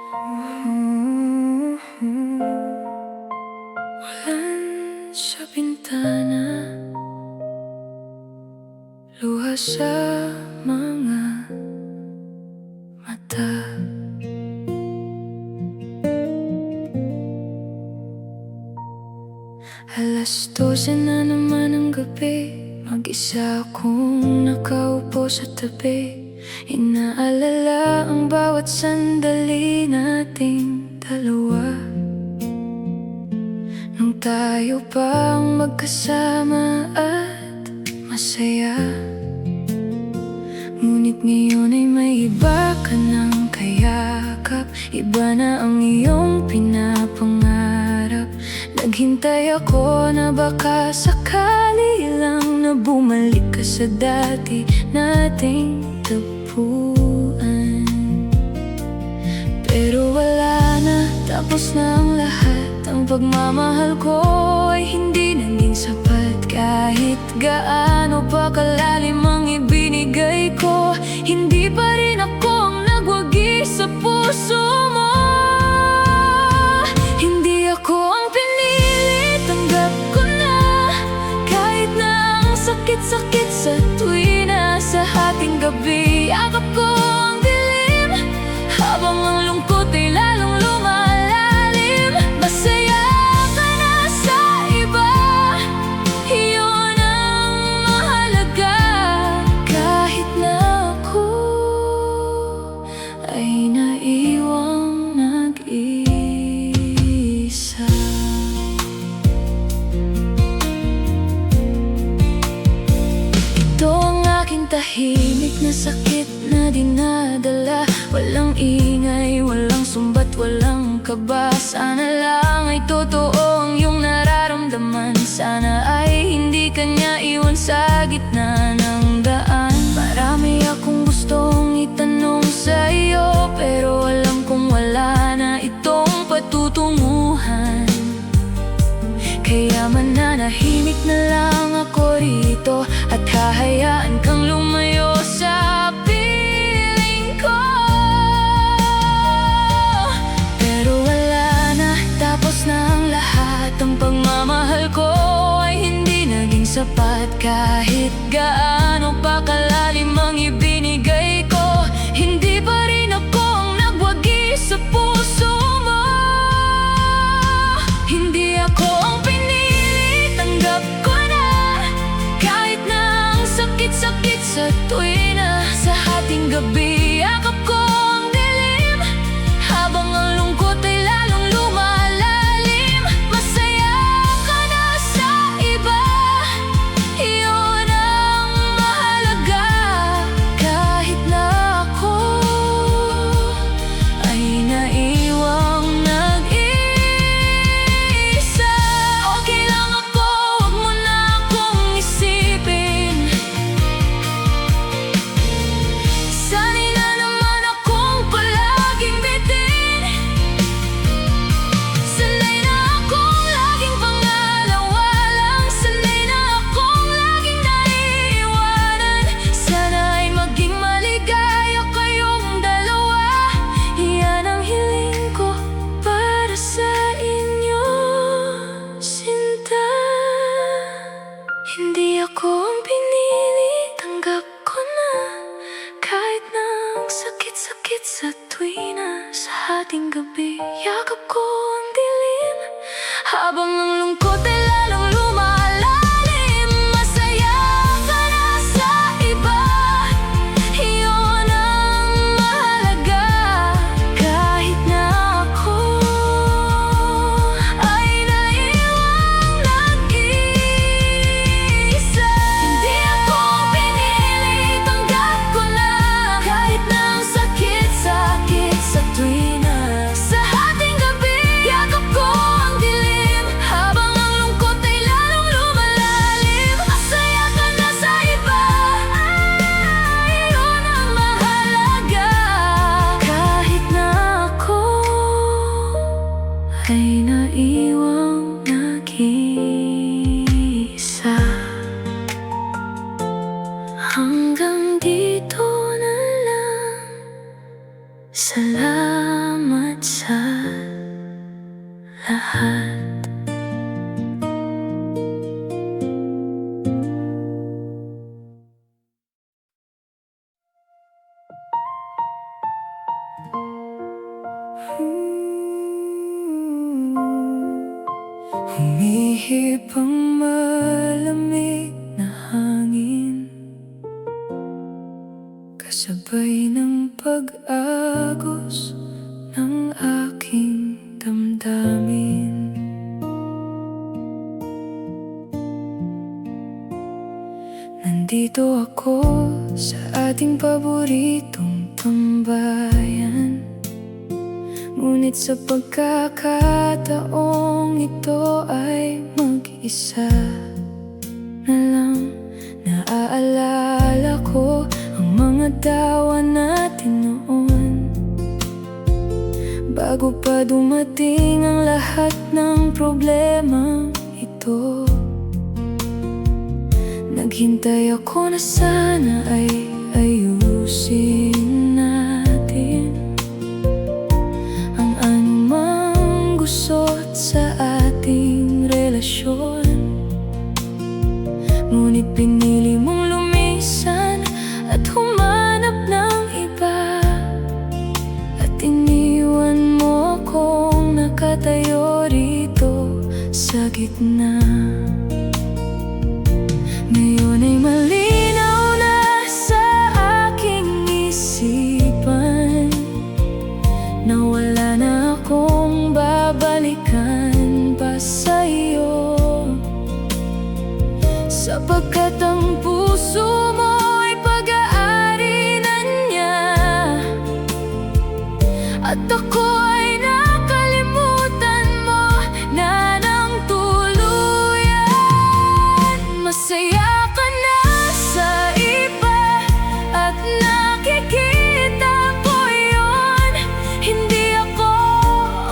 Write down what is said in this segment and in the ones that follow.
Ulan sa bintana, luha sa mga mata. Alas 12 na naman ng gabi, mag-isa akong nakaupo sa tabi. Inaalala ang bawat sandali nating dalawa, nung tayo pa ang magkasama at masaya. Ngunit ngayon ay may iba ka ng kayakap, iba na ang iyong pinapangarap. Naghintay ako na baka sakali lang na bumalik ka sa dati nating tagpuan. Pero wala na, tapos na ang lahat. Ang pagmamahal ko ay hindi naging sapat. Kahit gaano pa kalalim ang ibinigay ko, hindi pa rin ako ang nagwagi sa puso mo. Hindi ako ang pinili, tanggap ko na. Kahit na ang sakit-sakit sa tuwina, sa hating gabi, yakap ko ang dilim. Habang ang lungkot ay lalong lumalalim, masaya ka na sa iba, iyon ang mahalaga. Kahit na ako ay naiwang nag-isa. Ito ang aking tahimik na sakit na dinadala. Walang ingay, walang sumbat, walang kaba. Sana lang ay totoo ang iyong nararamdaman. Sana ay hindi ka niya iwan sa gitna ng daan. Marami akong gustong itanong sa iyo, pero alam kong wala na itong patutunguhan. Kaya mananahimik na lang ako rito at hahayaan kang lumayo sa piling ko. Pero wala na, tapos na ang lahat. Ang pagmamahal ko ay hindi naging sapat. Kahit gaano pa kalalim ang ibinigay ko, hindi pa rin ako ang nagwagi sa puso mo. Hindi ako ang pinili, tanggap ko na. Kahit na ang sakit-sakit sa tuwina, sa hating gabi, yakap ko ang dilim. Habang ang lungkot ay lalong lumalalim, masaya ka na sa iba, iyon ang mahalaga. Kahit na ako ay naiwang nag-isa. Okay lang ako, wag mo na akong isipin. Sanay na naman akong palaging bitin. Sanay na akong laging pangalawalang. Sanay na akong laging naiiwanan. Sana ay maging maligaya kayong dalawa. Iyan ang hiling ko para sa inyo, sinta. Hindi ako ang pinili, tanggap ko na. Kahit na ang sakit-sakit sa tuwina, sa hating gabi, yakap ko ang dilim. Habang ang lungkot ay lalong lumalalim, masaya ka na sa iba, iyon ang mahalaga. Kahit na ako ay naiwang nag-isa. Hindi ako ang pinili, tanggap ko na. Kahit na ang sakit-sakit sa tuwina, sa hating gabi, yakap ko ang dilim. Habang ang lungkot ay lalong lumalalim, masaya ka na sa iba, iyon ang mahalaga. Kahit na ako ay naiwang nag-isa. Hanggang dito na lang. Salamat Ihip ang malamig na hangin, kasabay ng pag-agos ng aking damdamin. Nandito ako sa ating paboritong tambayan, ngunit sa pagkakataong ito ay mag-isa na lang. Naaalala ko ang mga dawa natin noon, bago pa dumating ang lahat ng problema ito. Naghintay ako na sana ay ayusin natin ang anumang gusot sa ating relasyon. Ngunit pinili mong lumisan at humanap ng iba, at iniwan mo akong nakatayo rito sa gitna. Ngayon ay malinaw na sa aking isipan na wala na akong babalikan pa sa'yo, sapagkat ang puso mo ay pag-aari na niya, at ako ay nakalimutan mo na ng tuluyan. Masaya ka na sa iba at nakikita ko yun. Hindi ako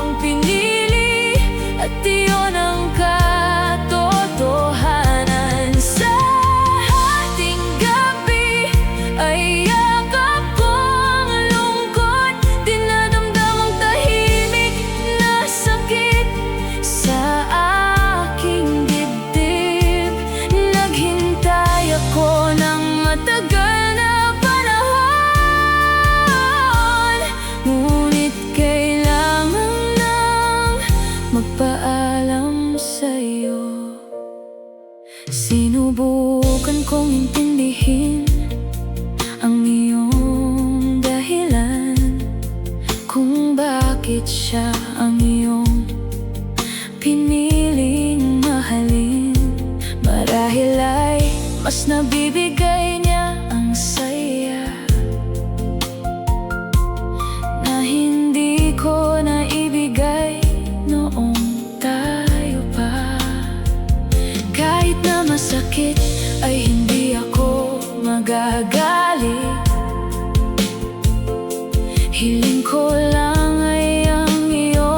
ang pinili at iyon ang katotohanan. Sa ating gabi ay yakap ko ang lungkot, dinadamdam ang tahimik na sakit sa aking dibdib. Naghintay ako ng matagal na panahon, ngunit kailangan nang magpaalam sa'yo. Sinubukan kong intindihin ang iyong dahilan, kung bakit siya ang iyong piniling mahalin. Marahil ay mas nabibigay niya ang saya na hindi ko naibigay noong tayo pa. Kahit na masakit ay hindi ako magagalit. Hiling ko lang ay ang iyong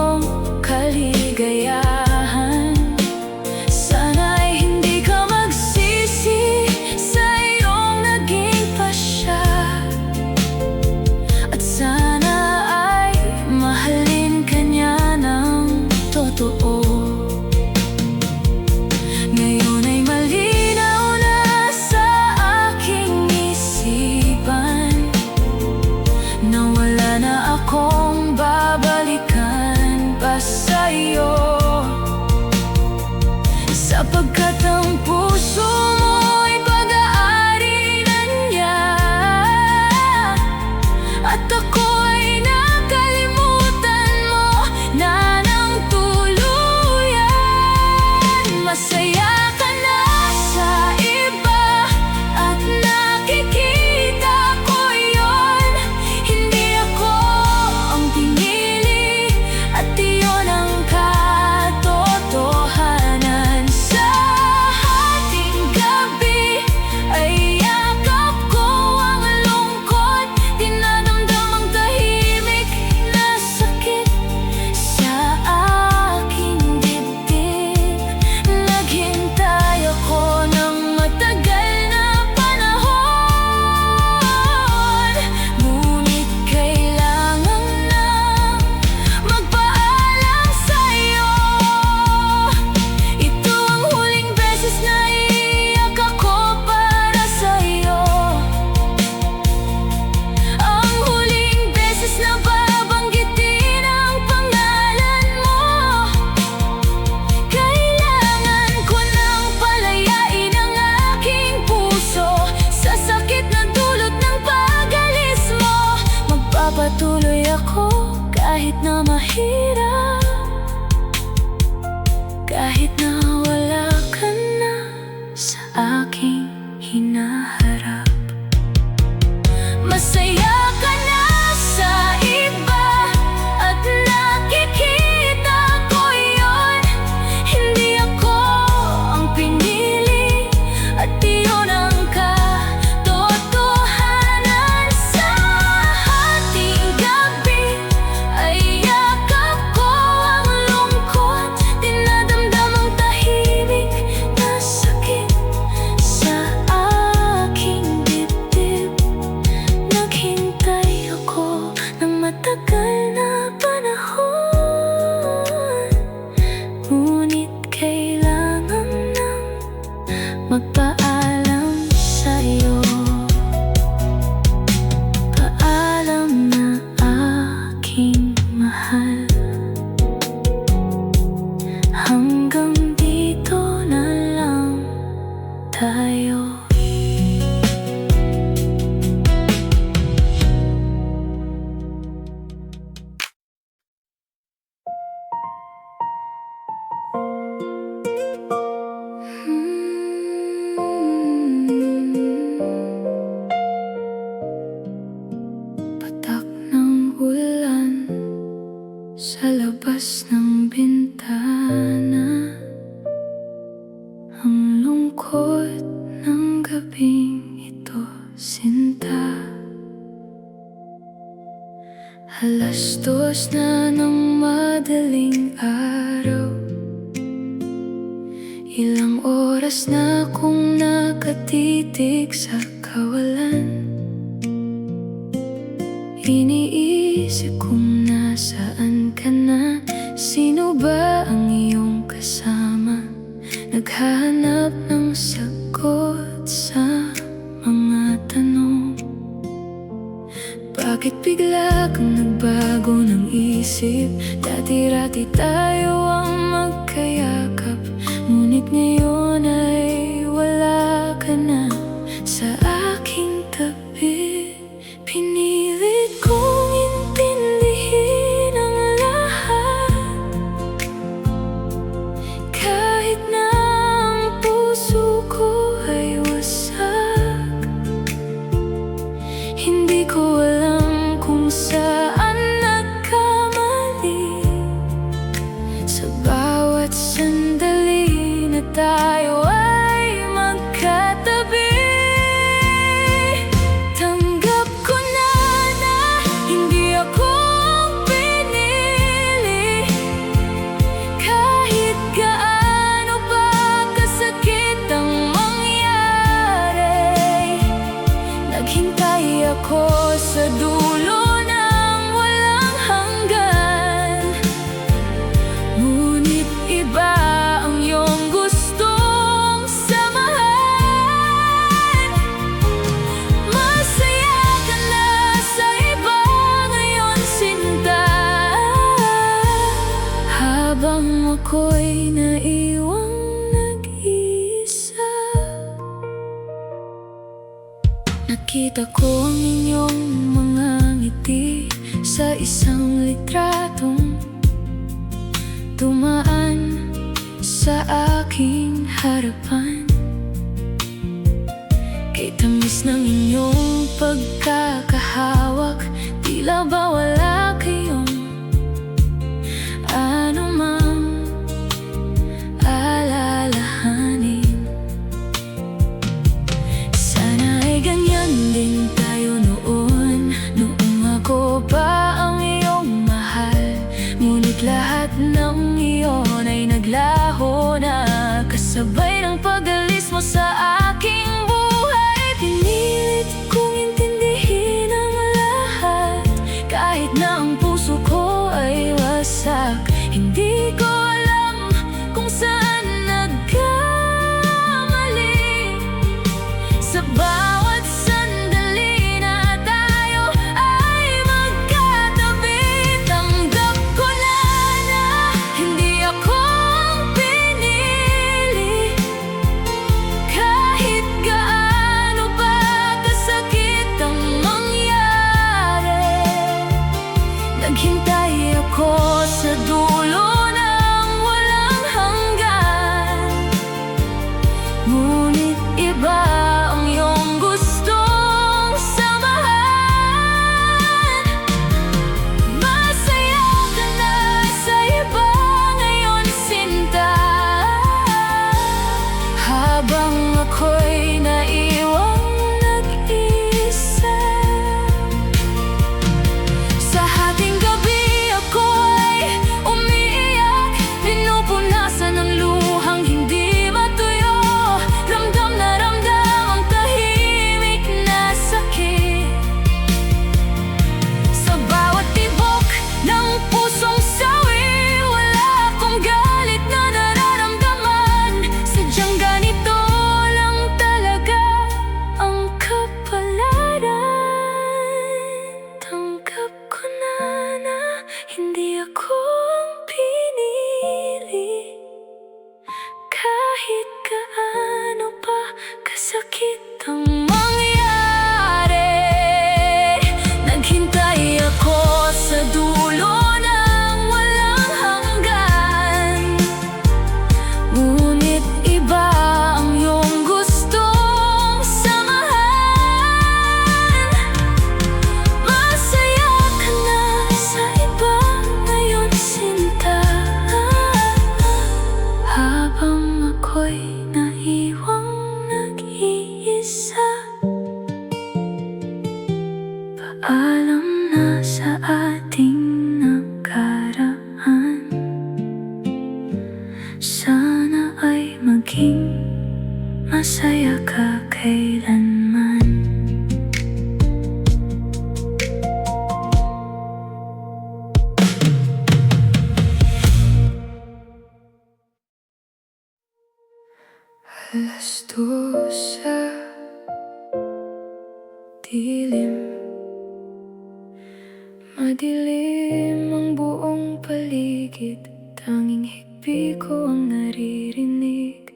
lampas ng bintana, ang lungkot ng gabing ito, sinta. 2:00 na ng madaling araw, ilang oras na akong nakatitig sa kawalan. Iniisip kung nasaan ka na, sino ba ang iyong kasama? Naghahanap ng sagot sa mga tanong. Bakit bigla kang nagbago ng isip? Dati-rati tayo ang magkayakap, ngunit ngayon ay wala ka na sa aking tabi. Pinilit kong intindihin ang lahat, kahit na ang puso ko ay wasak. Hindi ko alam kung saan nagkamali, sa bawat sandali na tayo ay magkatabi. Tanggap ko na hindi ako ang pinili, kahit gaano pa kasakit ang mangyari. Naghintay ako sa dulo ng walang hanggan, ngunit iba ang iyong gustong samahan. Masaya ka na sa iba ngayon, sinta, habang ako'y naiwang nag-iisa. Nakita ko ang inyong mga ngiti sa isang litratong dumaan sa aking harapan. Kay tamis ng inyong pagkakahawak, tila ba wala kayong anumang alalahanin. Sana ay ganyan din tayo noon, noong ako pa ang iyong mahal. Ngunit lahat ng iyon ay naglaho na, kasabay ng pag-alis mo sa aking buhay. Pinilit kong intindihin ang lahat, kahit na ang puso ko ay wasak. Hindi ko alam kung saan nagkamali, sa bawat sandali na tayo ay magkatabi. Tanggap ko na hindi ako ang pinili, kahit gaano pa kasakit ang mangyari. Naghintay ako sa dulo ng walang hanggan, ngunit iba ang iyong gustong samahan. Masaya ka na sa iba ngayon, sinta, habang ako'y naiwang nag-isa. Sa hating gabi Alam na sa ating nakaraan, sana ay maging masaya ka kailanman. Alas 2 sa dilim, madilim ang buong paligid, tanging higbi ko ang naririnig.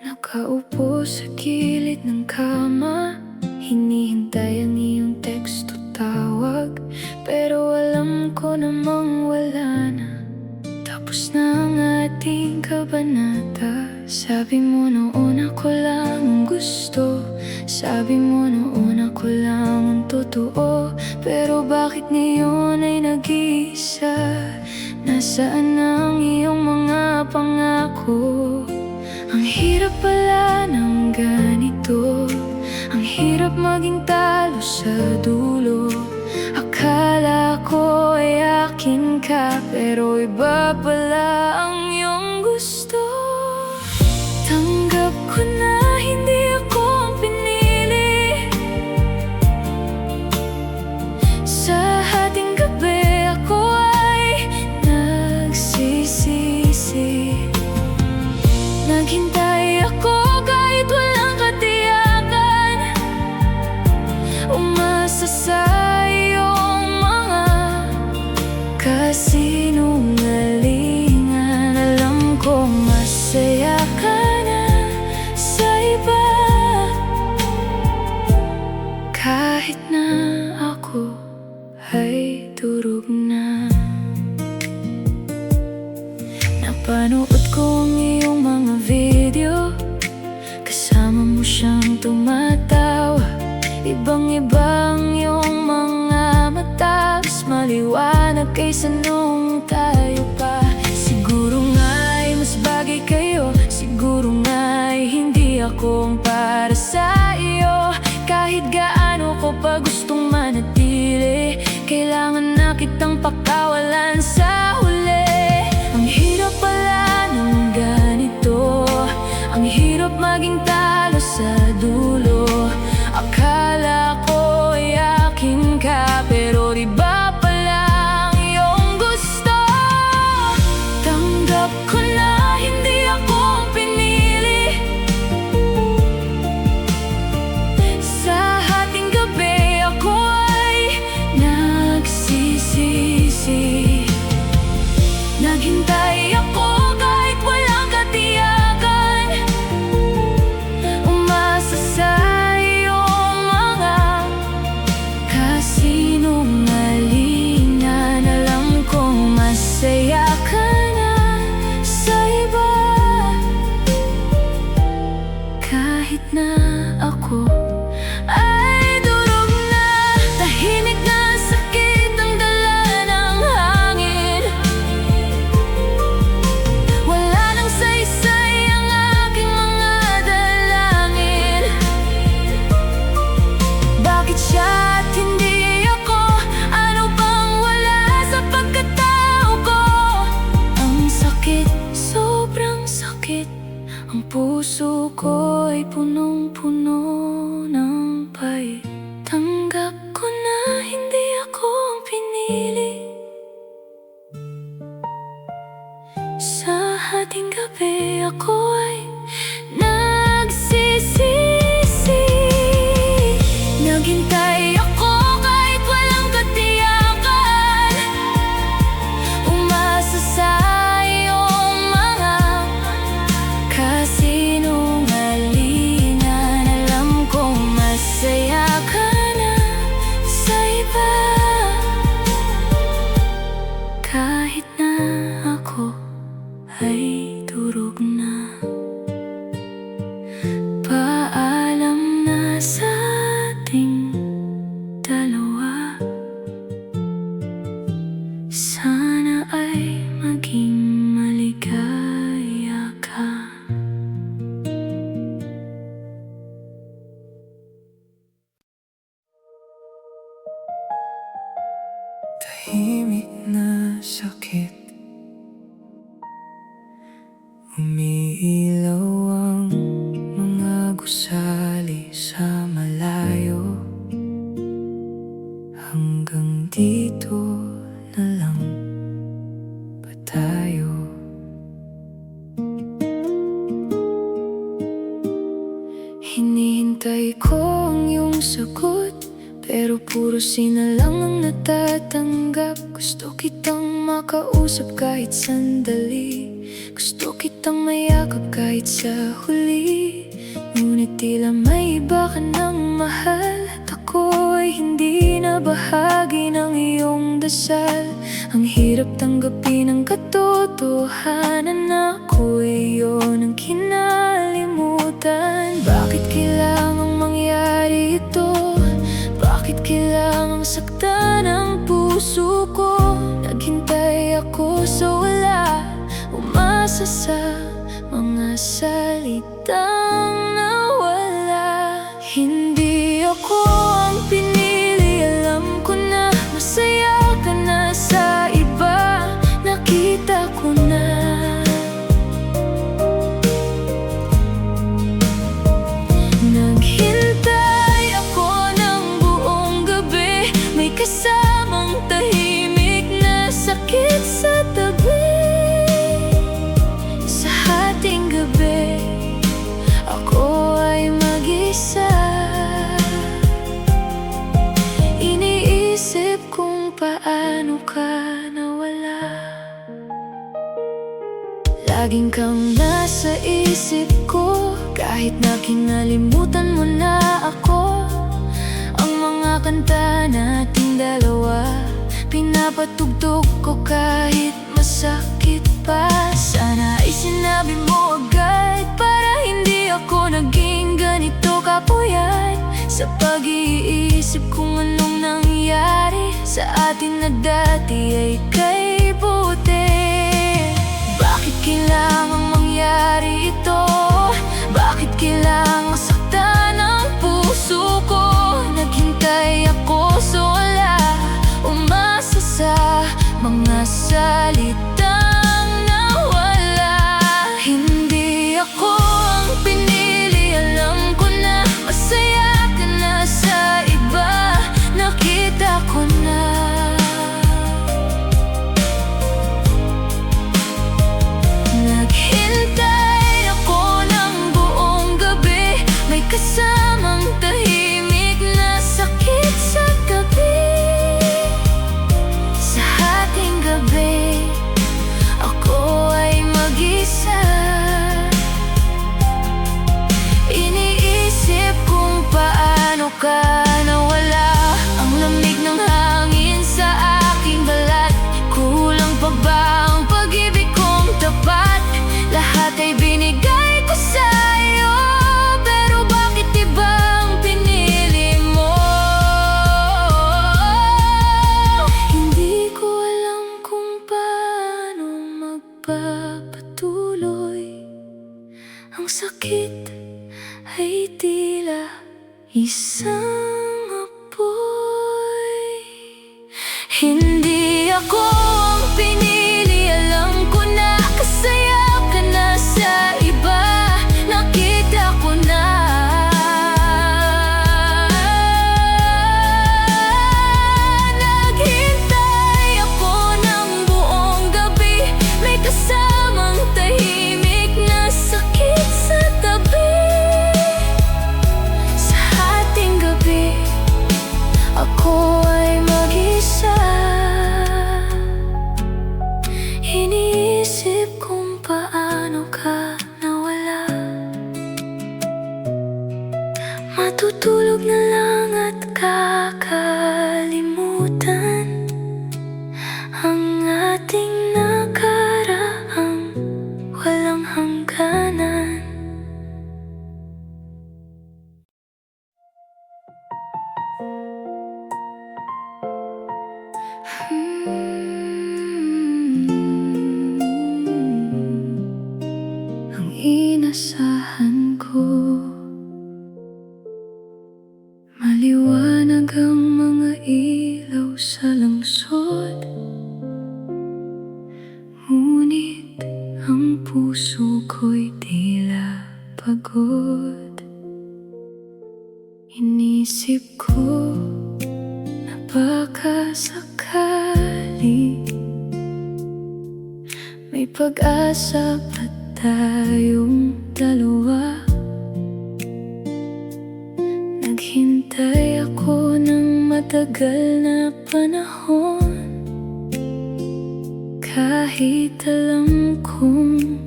Nakaupo sa gilid ng kama, hinihintay ang iyong teksto tawag, pero alam ko namang wala na. Tapos na ang ating kabanata. Sabi mo noon ako lang ang gusto, sabi mo noon ako lang ang totoo, pero bakit ngayon ay nag-iisa? Nasaan ang iyong mga pangako? Ang hirap pala ng ganito, ang hirap maging talo sa dulo. Akala ko ay akin ka, pero iba pala ang iyong gusto. Tanggap ko na hindi ako ang pinili. Sa hating gabi ako ay nagsisisi. Naghintay ako kahit walang katiyakan, umasa sa iyong mga kasinungalingan. Alam ko masaya ka na sa iba, kahit na ako ay durog na. Napanood ko ang iyong mga video, kasama mo siyang tumatawa. Ibang-ibang iyong mga mata, mas maliwanag kaysa nung tayo pa. Siguro nga'y mas bagay kayo, siguro nga'y hindi ako ang para sa iyo. Kahit gaano ko pa gustong manatili, kailangan na kitang pakawalan sa huli. Ang hirap pala ng ganito, ang hirap maging talo sa dulo. Akala ko ay akin ka, pero di ba pala ang iyong gusto? Tanggap ko na hindi ako ang pinili. Sa hating gabi ako ay nagsisisi. Naghintay ako kahit walang katiyakan, umasa sa tahimik na sakit. Umiilaw ang mga gusali sa malayo. Hanggang dito na lang ba tayo? Hinihintay ko ang iyong sagot, pero puro sinalang ang natatanggap. Gusto kitang makausap kahit sandali, gusto kitang mayakap kahit sa huli. Ngunit tila may iba ka ng mahal, at ako'y hindi na bahagi ng iyong dasal. Ang hirap tanggapin ang katotohanan na ako'y iyon ang kinalimutan. Bakit kailangang mangyari ito? Bakit kailangang saktan ang puso ko? Naghintay ako sa wala, umasa sa mga salitang nawala. Hindi ako ang pinili, alam ko na masaya ka na sa iba. Nakita ko na naghintay ako ng buong gabi, may kasamang tahimik na sakit sa tabi. Sa hating gabi, ako ay mag-isa. Iniisip kung paano ka nawala. Laging kang nasa isip ko, kahit na kinalimutan mo na ako. Ang mga kanta nating dalawa, pinapatugtog ko kahit masakit pa. Sana ay sinabi mo agad, para hindi ako naging ganito kapuyat. Sa pag-iisip kung anong nangyari sa atin na dati ay kay buti. Bakit kailangang mangyari ito? Bakit kailangang saktan ang puso ko? Naghintay ako sa wala, umasa sa mga salitang nawala. Hindi ako ang pinili, alam ko na masaya ka na sa iba. Nakita ko na naghintay ako ng buong gabi, may kasamang tahimik na sakit sa gabi. Sa hating gabi, ako ay mag-isa. Iniisip kung paano ka nawala. Ang lamig ng hangin sa aking balat, kulang pa ba ang pag-ibig kong tapat? Lahat ay binigay ko sa'yo, pero bakit iba ang pinili mo? Hindi ko alam kung paano magpapatuloy. Ang sakit ay tila isang apoy. Hindi ako ang pinili, alam ko na kasaya ka na sa iba. Nakita ko na naghintay ako ng buong gabi, may kasamang tahimik na sakit sa tabi. Sa hating gabi, ako ay mag-isa. baka sakali may pag-asa pa tayong dalawa. Naghintay ako ng matagal na panahon, kahit alam kong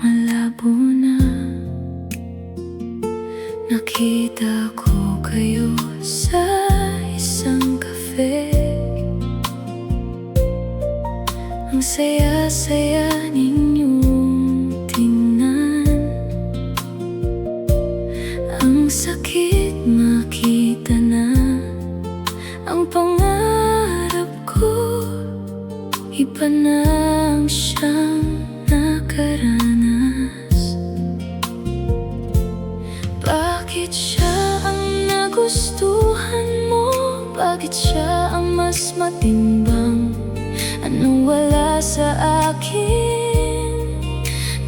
malabo na. Nakita ko kayo sa isang cafe. Ang saya-saya ninyong tingnan. Ang sakit makita na ang pangarap ko iba na ang siyang nakaranas. Bakit siya ang nagustuhan mo? Bakit siya ang mas matimbang? Anong wala sa akin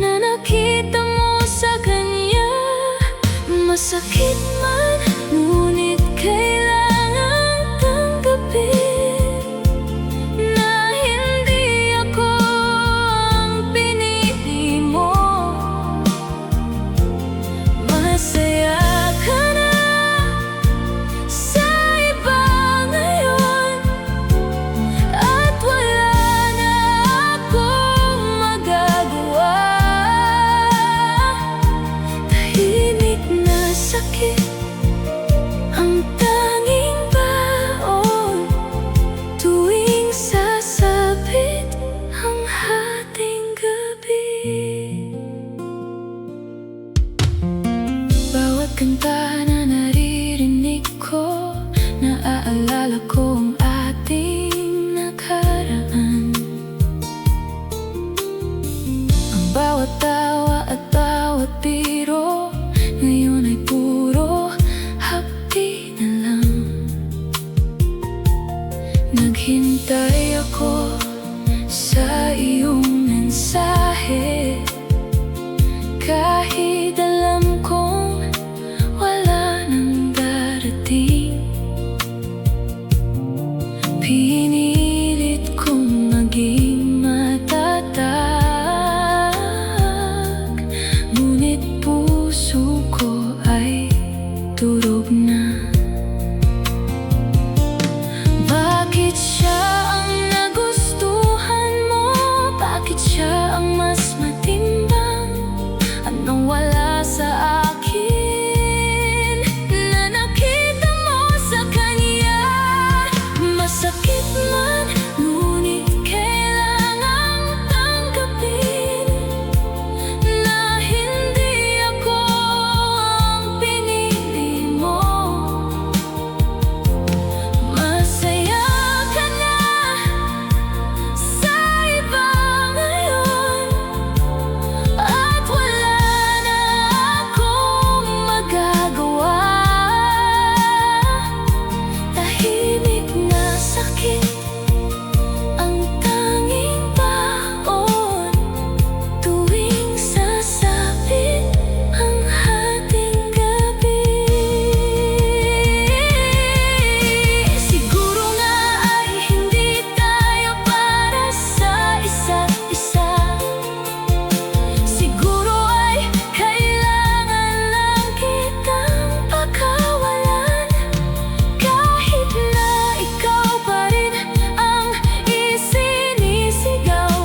na nakita mo sa kanya? Masakit man, ngunit kailangan tanggapin na hindi ako ang pinili mo. Masaya ka na sa iba ngayon, at wala na akong magagawa. Tahimik na sakit ang tanging baon tuwing sasapit ang hating gabi. Bawat kanta na naririnig ko, naaalala ko ang ating nakaraan. Ang bawat tawa at bawat biro ngayon ay puro hapdi na lang. Naghintay ako sa iyong mensahe, kahit alam kong wala nang darating. Pinilit kong maging matatag, ngunit puso ko ay durog na. Bakit siya ang nagustuhan mo? Bakit siya ang mas matimbang? Anong wala sa akin na nakita mo sa kanya? Masakit man, ngunit kailangang tanggapin na hindi ako ang pinili mo. Masaya ka na sa iba ngayon, at wala na akong magagawa. Tahimik na sakit ang tanging baon tuwing sasapit ang hating gabi. Siguro nga ay hindi tayo para sa isa't isa. Siguro ay kailangan lang kitang pakawalan, kahit na ikaw pa rin ang isinisigaw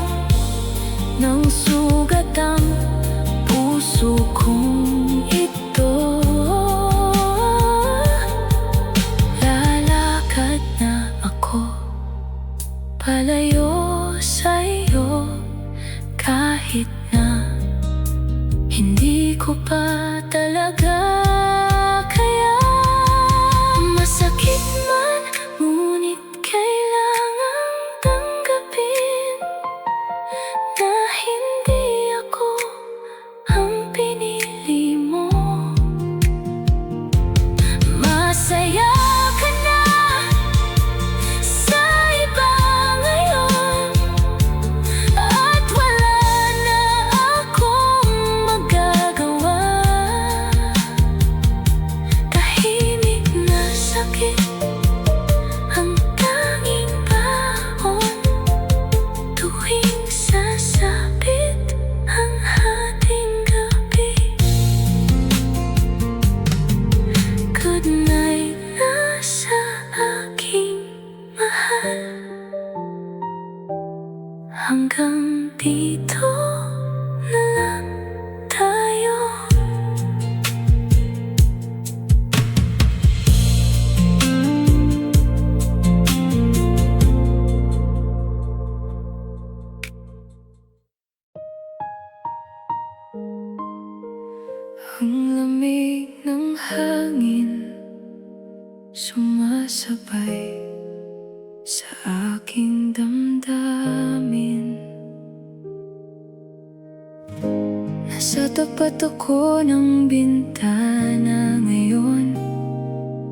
ng sugat ang puso kong ito. Lalakad na ako palayo sa'yo, kahit na hindi ko pa talaga kaya. Masakit man, ngunit kailangang tanggapin na hindi ako ang pinili mo. Masaya ka na sa iba ngayon, at wala na akong magagawa. sumasabay sa aking damdamin. Nasa tapat ako ng bintana ngayon,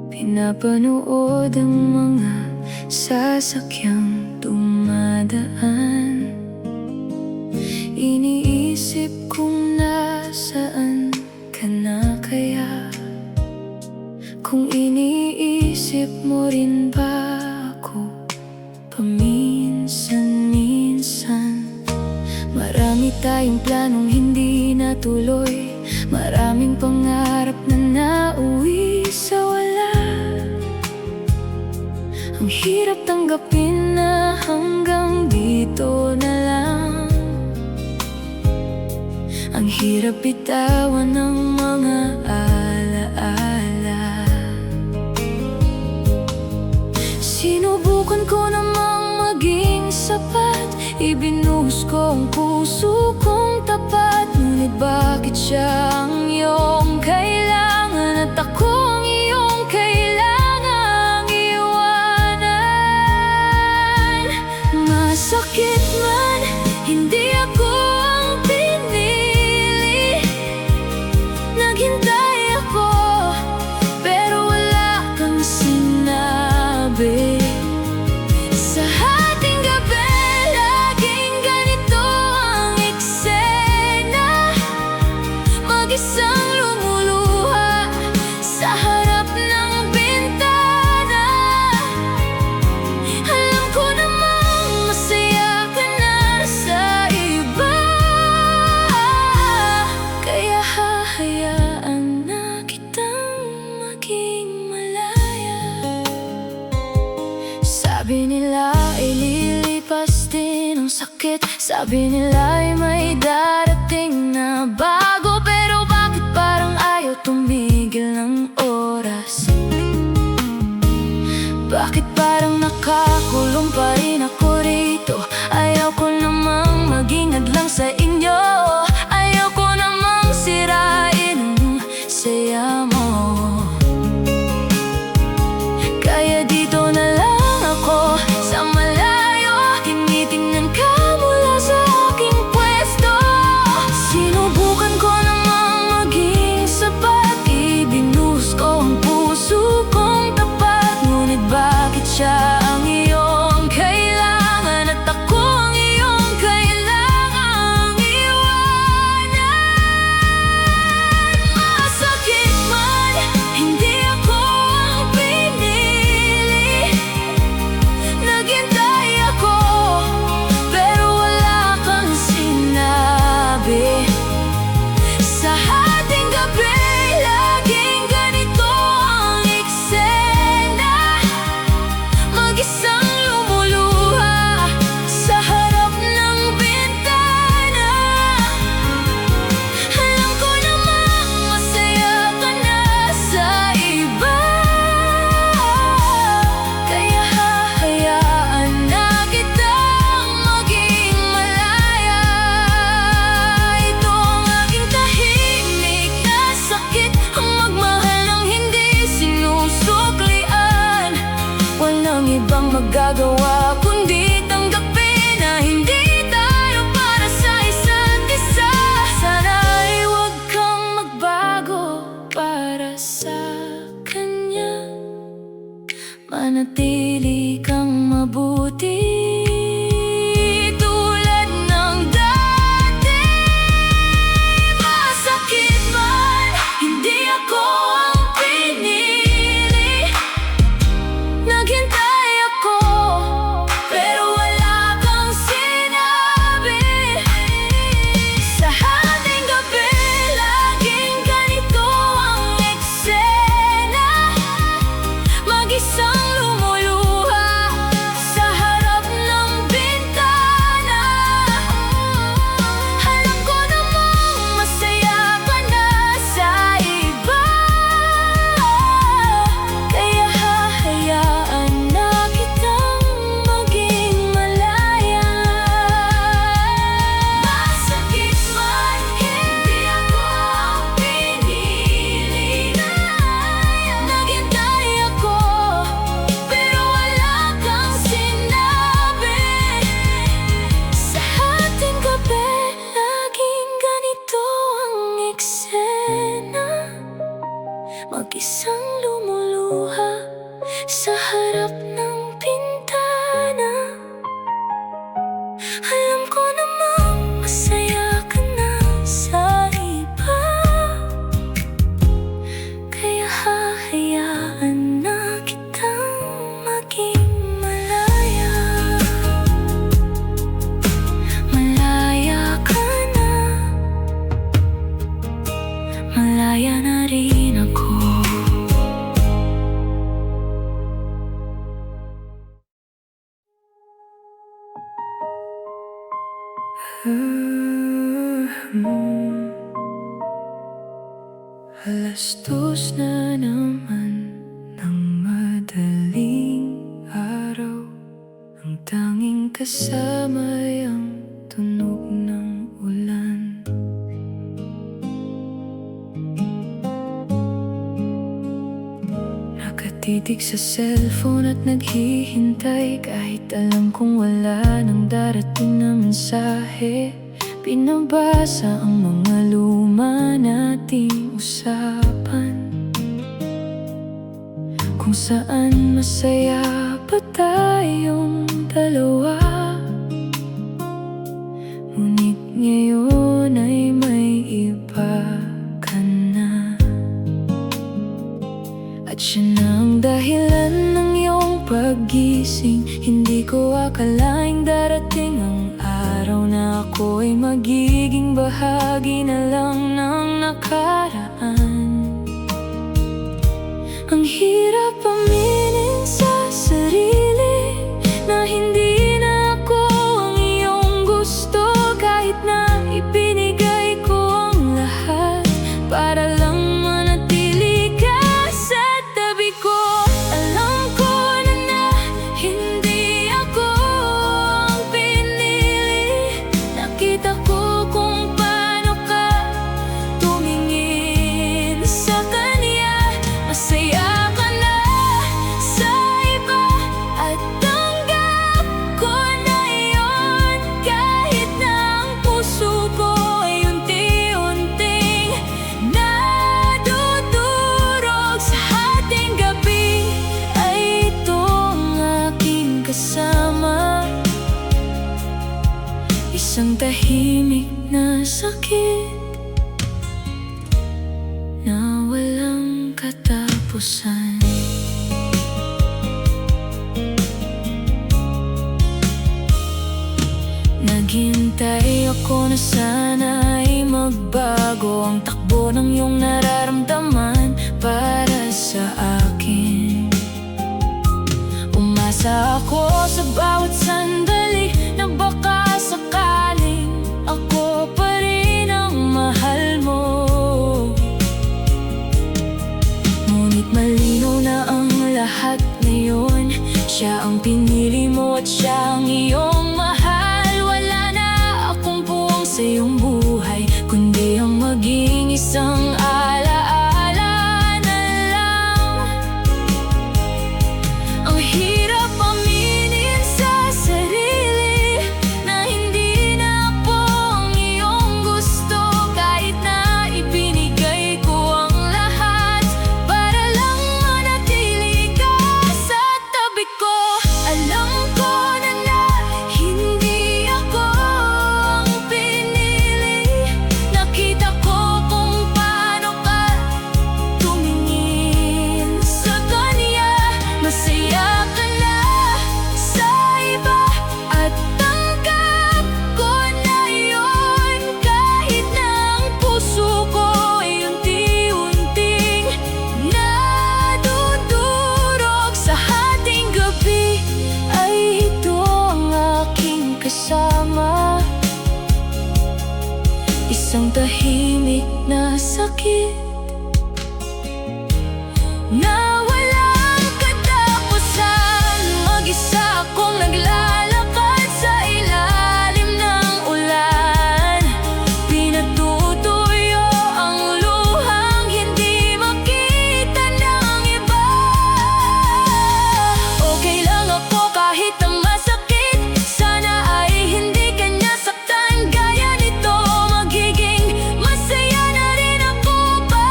pinapanood ang mga sasakyang dumadaan. Iniisip kung nasaan ka na kaya, kung iniisip mo rin ba ako paminsan-minsan. Marami tayong planong hindi natuloy, maraming pangarap na nauwi sa wala. Ang hirap tanggapin na hanggang dito na lang. Ang hirap bitawan ng mga alaala. Sinubukan ko namang maging sapat, ibinuhos ko ang puso kong tapat. Ngunit bakit siya ang iyong kailangan at ako ang iyong kailangang iwanan? Masakit man, hindi ako ang pinili. Naghintay ako, pero wala kang sinabi. Sa ating gabi, laging ganito ang eksena. Mag-isang lumuluha sa harap ng bintana. Alam ko namang masaya ka na sa iba, kaya hahayaan na kitang maging malaya. Sabi nila ay lilipas din ang sakit, sabi nila ay may darating na bago. Pero bakit parang ayaw tumigil ng oras? Bakit parang nakakulong pa rin ako rito? Ayaw ko namang maging hadlang sa inyo, ayaw ko namang sirain ang saya mo. Kaya dito na lang ako sa malayo, tinitingnan ka mula sa aking pwesto. Sinubukan ko namang maging sapat, ibinuhos ko ang puso kong tapat. Ngunit bakit siya ang iyong kailangan at ako ang iyong kailangang iwanan? Masakit man, hindi ako ang pinili. Naghintay ako, pero wala kang sinabi. Sa ating gabi, laging ganito ang eksena. Mag-isang lumuluha sa harap ng bintana. Alam ko namang masaya ka na sa iba, kaya hahayaan na kitang maging malaya. Ito ang aking tahimik na sakit, ang magmahal ng hindi sinusuklian. Walang ibang magagawa kundi tanggapin na hindi tayo para sa isa't isa. Sana ay huwag kang magbago para sa kanya, manatili kang mabuti tulad ng dati. Masakit man, hindi ako ang pinili. Naghintay ako, pero wala kang sinabi. Sa ating gabi, laging ganito ang eksena. Mag-isang lumuluha sa sa harap ng pintana. Alam ko namang masaya ka na sa iba, kaya hahayaan na kitang maging malaya. Malaya ka na, malaya na rin ako. Alas 2 na naman ng madaling araw, ang tanging kasama ay ang tunog ng ulan. Nakatitig sa cellphone at naghihintay, kahit alam kong wala nang darating na mensahe. Pinabasa ang mga luma nating usapan, kung saan masaya pa tayong dalawa. Ngunit ngayon ay may iba ka na, at siya na ang dahilan ng iyong paggising. Hindi ko akalaing darating ang araw na ako ay magiging bahagi na lang ng nakaraan. Ang hirap aminin sa sarili na hindi na ako ang iyong gusto, kahit na ibinigay ko ang lahat para lang manatili ka sa tabi ko. Alam ko na hindi ako ang pinili. Nakita ko kung paano ka tumingin sa kanya. Masaya ka na sa iba, at tanggap ko na yun, kahit na ang puso ko ay unti-unting nadudurog. Sa hating gabi ay ito ang aking kasama, isang tahimik na sakit na walang katapusan. Naghintay ako na sana ay magbago ang takbo ng iyong nararamdaman para sa akin. Umasa ako sa bawat sandali na baka sakaling ako pa rin ang mahal mo. Ngunit malinaw na ang lahat ngayon, siya ang pinili mo at siya ang iyong mahal. Wala na akong puwang sa iyong buhay, kundi ang maging isang alaala na lang. Ang hirap aminin sa sarili na hindi na ako ang iyong gusto, kahit na ibinigay ko ang lahat para lang manatili ka sa tabi ko. Alam ko na hindi ako ang pinili. Nakita ko kung paano ka tumingin sa kanya. Masaya ka na sa iba, at tanggap ko na yun, kahit na ang puso ko ay unti-unting nadudurog. Sa hating gabi ay ito ang aking kasama, isang tahimik na sakit na walang katapusan. Mag-isa akong naglalakad sa ilalim ng ulan, pinatutuyo ang luhang hindi makita ng iba. Okay lang ako kahit ang masakit, sana ay hindi kanya saktan gaya nito. Magiging masaya na rin ako pa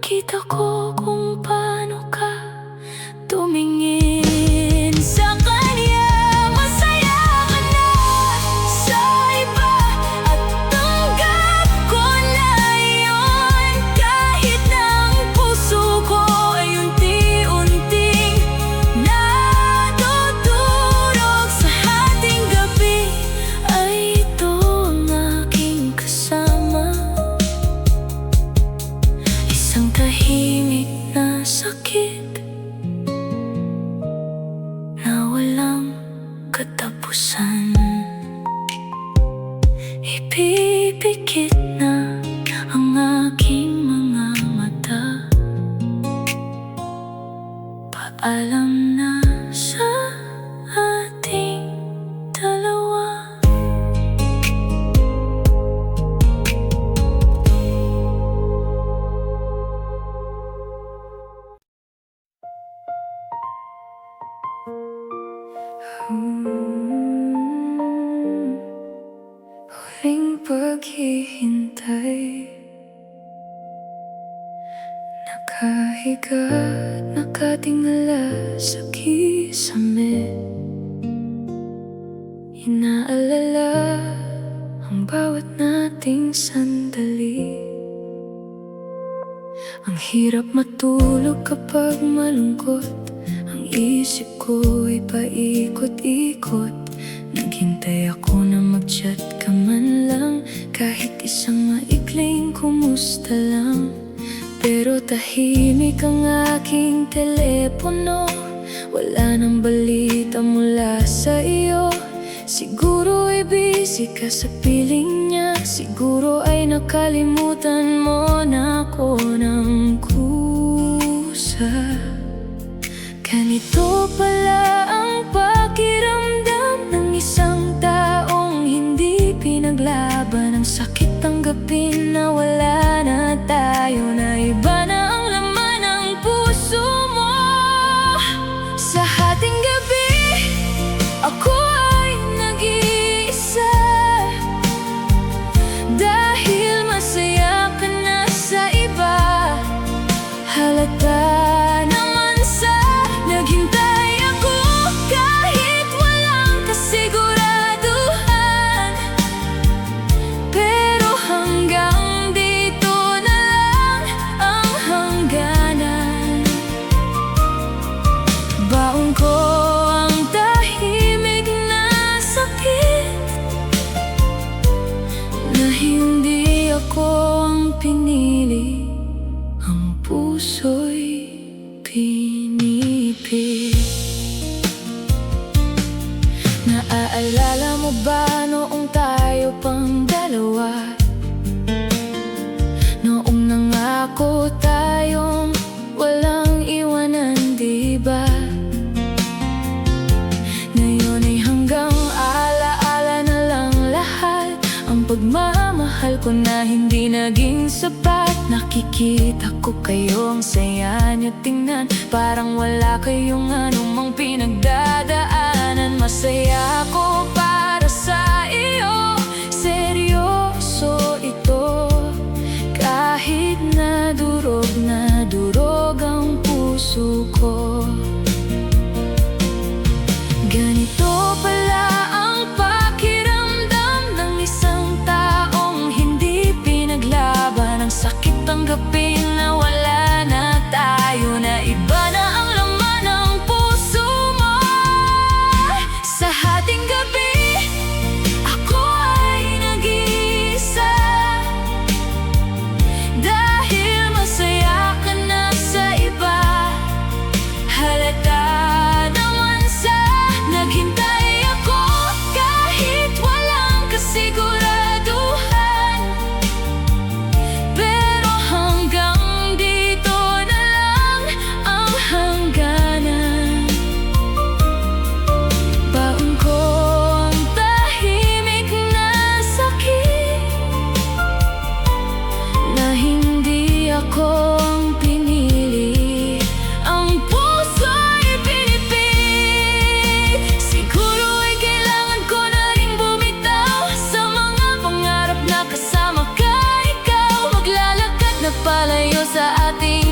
nakita ko kung paano ka tumingin sa kanya. Masaya ka na sa iba at tanggap ko na yun. Kahit na ang puso ko ay unti-unting natutulog sa hating gabi, ay ito ang aking kasama. Isang tahimik na sakit na walang katapusan. Ipipikit na ang aking mga mata. Paalam na sa ating dalawa. Huling paghihintay, nakahiga, nakatingala sa kisame. Inaalala ang bawat nating sandali. Ang hirap matulog kapag malungkot. Ang isip ko ay paikot-ikot. Naghintay ako na mag-chat ka man lang, kahit isang maikling kumusta lang. Pero tahimik ang aking telepono. Wala nang balita mula sa iyo. Siguro ay busy ka sa piling niya. Siguro ay nakalimutan mo na ako ng kusa. Ganito pala ang pakiramdam ng isang taong hindi pinaglaban. Ang sakit tanggapin na wala na tayo, na iba na ang laman ng puso mo. Sa hating gabi, ako ay nag-iisa. Dahil masaya ka na sa iba, halata naman sa naghintay ako kahit walang kasiguraduhan. Pero hanggang dito na lang ang hangganan. Baon ko ang tahimik na sakit, na hindi ako ang pinili, ang puso'y pinipit. Naaalala mo ba noong tayo pang dalawa? Noong nangako tayong walang iwanan, di ba? Ngayon ay hanggang alaala na lang lahat. Ang pagmamahal ko na hindi naging sapat. Nakikita ko kayo, ang saya niyo tingnan. Parang wala kayong anumang pinagdadaanan. Masaya ako para sa iyo, seryoso ito. Kahit na durog ang puso ko. Ganito pala ang pakiramdam ng isang taong hindi pinaglaban. Ang sakit tanggapin na wala na tayo, na iba na ang laman ng puso mo. Sa hating gabi, ako ay nag-iisa. Dahil masaya ka na sa iba, halata naman sa naghintay ako kahit walang kasiguraduhan. Pero hanggang dito na lang ang hangganan. Baon ko ang tahimik na sakit, na hindi ako ang pinili, ang puso'y pinipit. Siguro ay kailangan ko na rin bumitaw sa mga pangarap na kasama ka ikaw. Maglalakad na palayo sa ating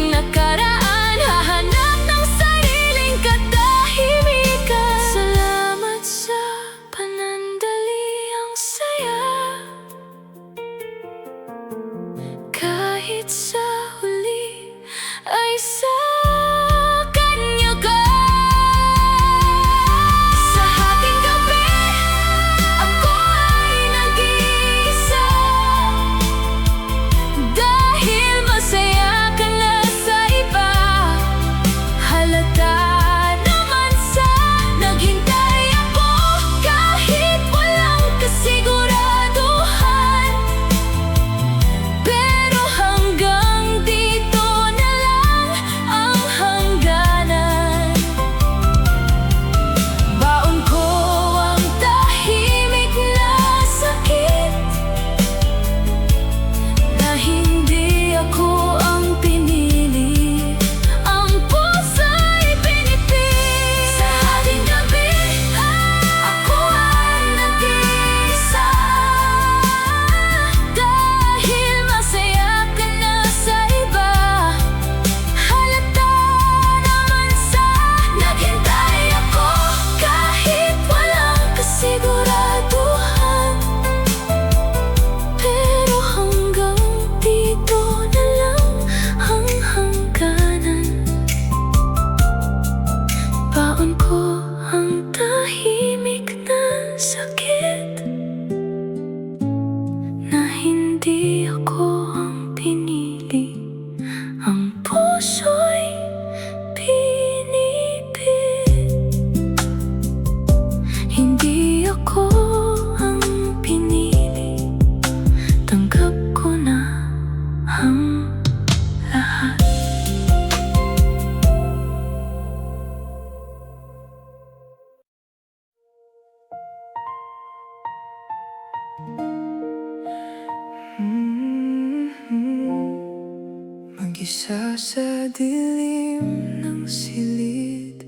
Mag-isa sa dilim ng silid,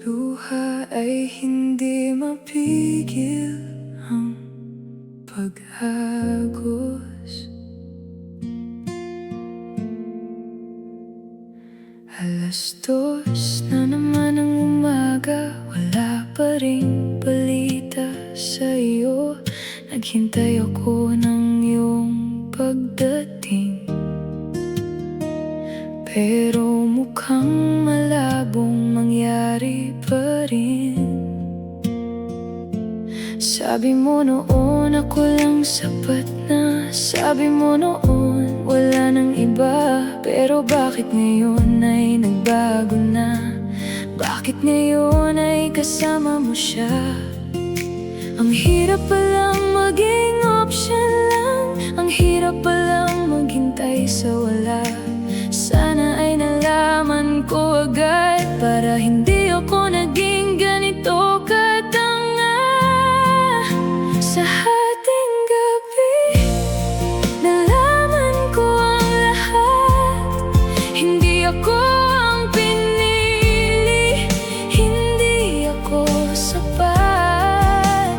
luha ay hindi mapigil ang paghagos. Alas 2 na naman ng umaga, wala pa ring balita sa'yo. Naghintay ako ng iyong pagdating, pero mukhang malabong mangyari pa rin. Sabi mo noon ako lang sapat na, sabi mo noon wala nang iba. Pero bakit ngayon ay nagbago na? Bakit ngayon ay kasama mo siya? Ang hirap palang maging option lang, ang hirap palang maghintay sa wala. Sana ay nalaman ko agad, para hindi ako naging ganito katanga. Sa ating gabi, nalaman ko ang lahat. Hindi ako ang pinili, hindi ako sapat.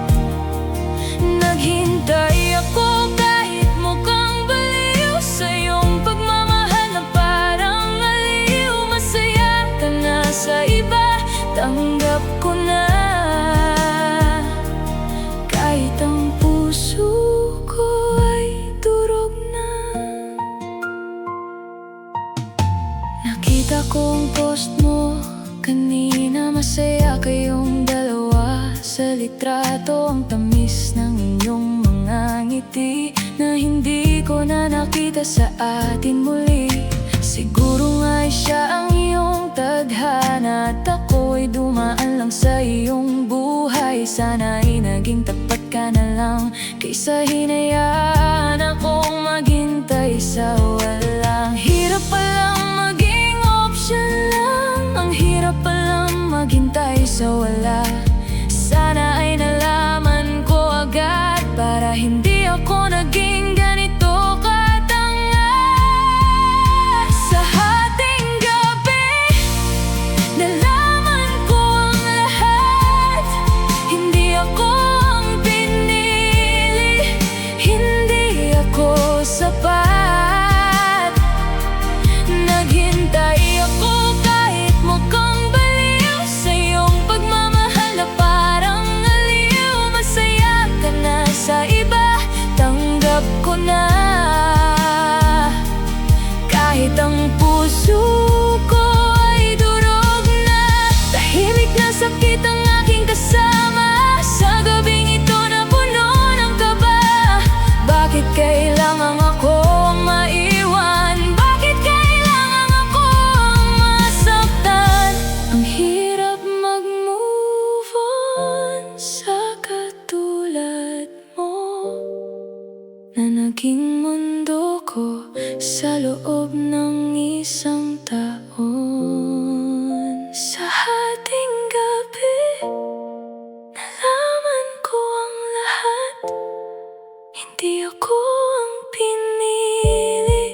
Naghintay ako kahit mukhang baliw, sa iyong pagmamahal na parang aliw. Masaya ka na sa iba, tanggap ko na. Kahit ang puso ko ay durog na. Nakita kong post mo kanina, masaya kayong dalawa sa litrato. Ang tamis ng inyong mga ngiti na hindi ko na nakita sa atin muli. Siguro nga'y siya ang iyong tadhana, at ako'y dumaan lang sa iyong buhay. Sana ay naging tapat ka na lang, kaysa hinayaan akong maghintay sa walang. Hirap palang maging option lang, ang hirap palang maghintay sa wala. Sana ay nalaman ko agad, para hindi ako naging ganito katanga. Sa ating gabi, nalaman ko ang lahat. Hindi ako ang pinili, hindi ako sapat. Naghintay ako kahit mukhang baliw, sa iyong pagmamahal na parang aliw. Masaya ka na sa iba, tanggap ko na. Kahit ang puso ko ay durog na. Tahimik na sakit ang aking kasama, sa gabing ito na puno ng kaba. Bakit kailangan ako ang maiwan? Bakit kailangan ako ang masaktan? Ang hirap mag-move on sa katulad mo, na naging mundo ko sa loob ng isang taon. Sa ating gabi, nalaman ko ang lahat. Hindi ako ang pinili,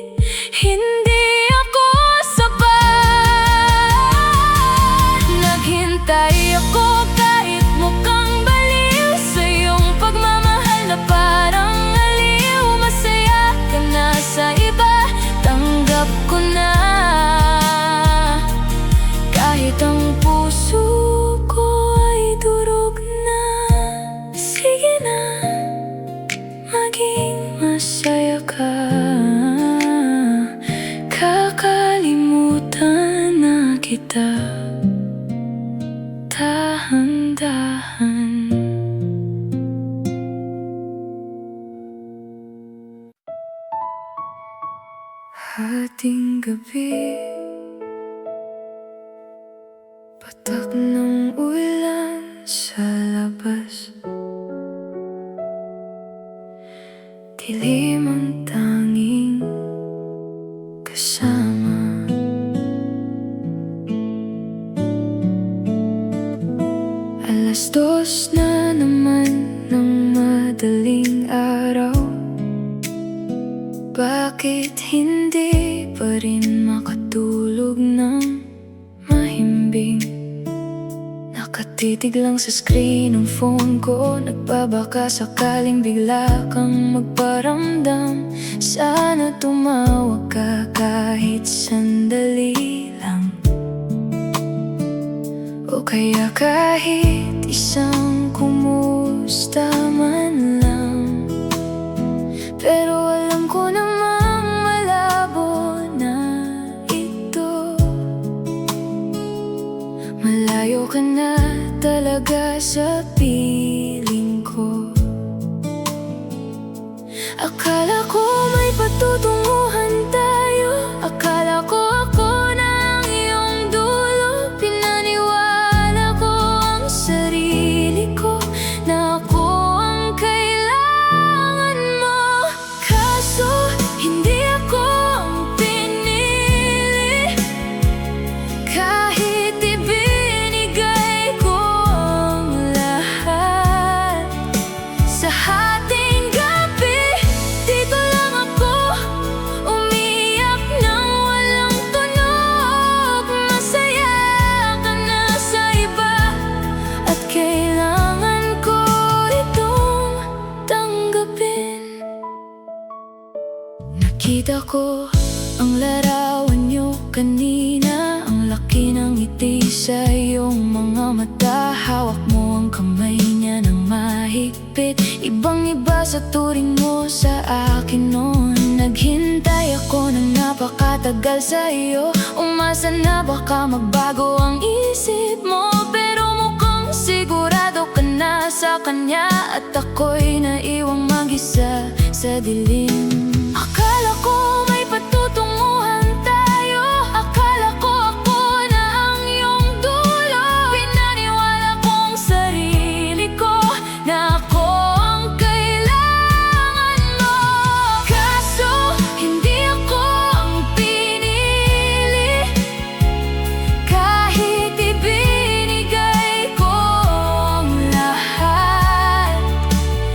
hindi ako sapat. Naghintay ako kahit mukhang baliw, sa iyong pagmamahal na parang aliw. Masaya ka na sa iba, tanggap ko na. Kahit ang puso ko ay durog na. Sige na, maging masaya ka. Kakalimutan na kita, dahan-dahan. Ating gabi, patak ng ulan sa labas. Dilim ang tanging kasama. Alas 2 na naman ng madaling araw. Bakit bakit hindi pa rin makatulog ng mahimbing? Nakatitig lang sa screen ng phone ko, nagbabaka sakaling bigla kang magparamdam. Sana tumawag ka kahit sandali lang, o kaya kahit isang kumusta man lang. Pero alam ko namang malabo na ito. Malayo ka na talaga sa piling ko. Akala ko may patutunguhan tayo, akala ko ako na ang iyong dulo. Pinaniwala ko ang sarili ko na ako ang kailangan mo. Kaso hindi ako ang pinili, kahit ibinigay ko ang lahat. Sa hating gabi, dito lang ako umiyak nang walang tunog. Masaya ka na sa iba, at kailangan ko itong tanggapin. Nakita ko ang larawan niyo kanina, ang laki ng ngiti sa iyong mga mata. Hawak mo ang kamay niya ng mahigpit, ibang-iba sa turing mo sa akin noon. Naghintay ako ng napakatagal sa iyo, umasa na baka magbago ang isip mo. Pero mukhang sigurado ka na sa kanya, at ako'y naiwang mag-isa sa dilim. Akala ko may patutunguhan tayo, akala ko ako na ang iyong dulo. Pinaniwala kong sarili ko na ako ang kailangan mo. Kaso hindi ako ang pinili, kahit ibinigay ko ang lahat.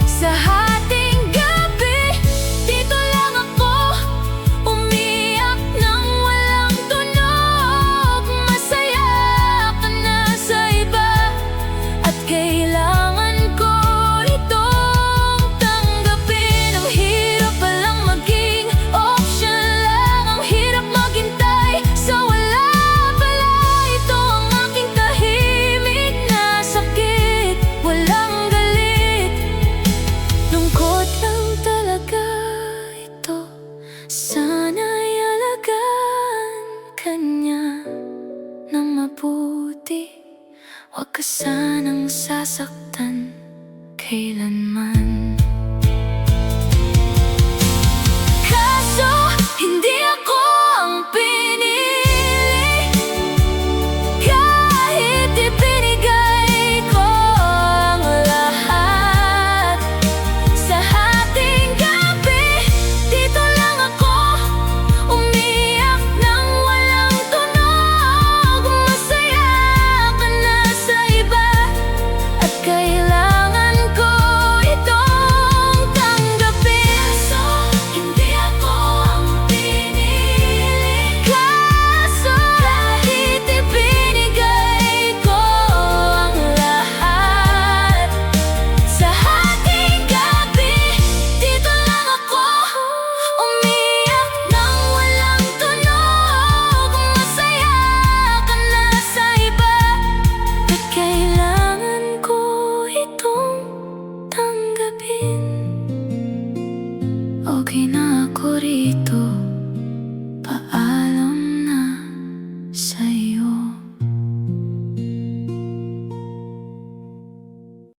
Sa hating gabi, dito lang ako umiyak nang walang tunog. Masaya ka na sa iba, at kailangan ko itong tanggapin. Ang hirap palang maging option lang, ang hirap maghintay sa wala pala. Ito ang aking tahimik na sakit, walang galit, lungkot lang talaga ito. Sana'y alagaan ka niya ng mabuti, huwag ka sanang sasaktan kailanman. Kaso hindi ako ang pinili, kahit ibinigay ko ang lahat. Sa hating gabi, dito lang ako umiyak nang walang tunog. Masaya ka na sa iba, at kailangan ko itong tanggapin. Kaso hindi ako ang pinili, kaso kahit ibinigay ko ang lahat. Sa hating gabi, dito lang ako umiyak nang walang tunog. Masaya ka na sa iba, at kailangan ko itong tanggapin. Okay na ako rito,